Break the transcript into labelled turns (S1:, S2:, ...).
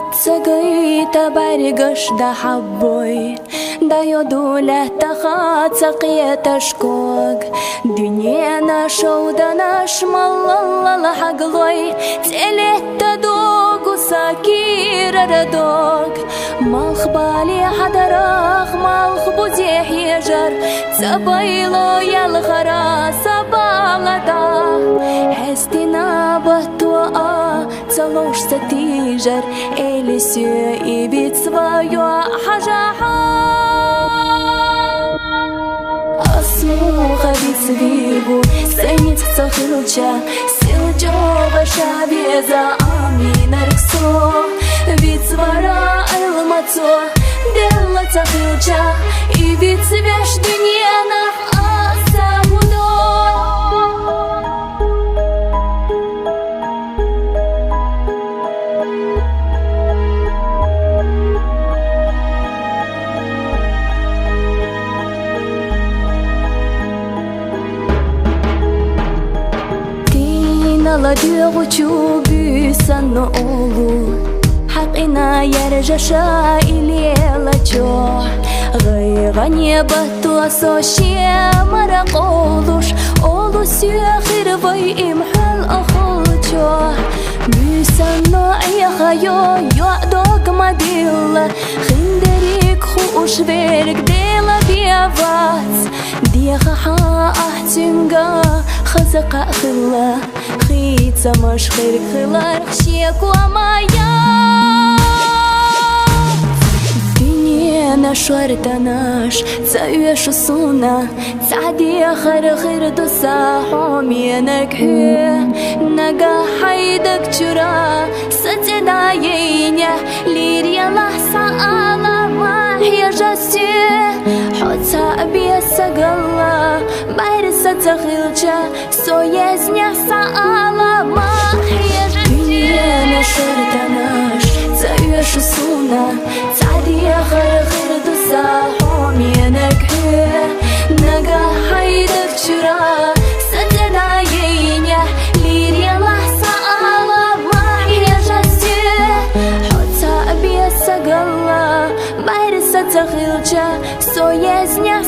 S1: تسقيت برقش دا حبوي دا يدولة تخات سقيت شكوك دنيانا شودنا شمال الله لحقلوي تلت تدوق وساكير ردوق مالخ بالي حدراخ مالخ بوزيح يجر تبايلو يالغرا سبالدا حستنا بطوء تلوش ستيجر إليسيو إبيت سوايو حجاحا أسمو خبيت سبيبو سينيت تخلجا سيلجو بشابيزا آمين ركسو بيت سوارا الماتو ديلا تخلجا إبيت سبيش دنيانا لا ديغو تشوبي سنو أولو حقنا يرجع شايلي لجوح غني بطو سوشي مرق أولوش أولو سيخير باي إمحل أخوجوح بيسنو أي خيو يعدوك مديلا خندريك خوش بيرك ديلا بيافات ديخا حا أحتنقا خزق خلا خيت سماش خيرك خلار خشيك ومايا دنيانا شورتناش تسايش الصونا تعدي خير دوسا حومينك هي نقا حيدك جرا ستنا يينيا ليريا لحظة على ما هي جسي حتى أبي السقلا بايرسة تخيلجا سويزنيا سألا ما هي جسي دنيانا شورتناش تسايش الصونا تعدي خير دوسا حومينك هي نقا حيدك جرا ستنا يينيا ليريا لحظة على ما هي جسي حتى أبي السقلا بايرسة تخيلجا سويزنيا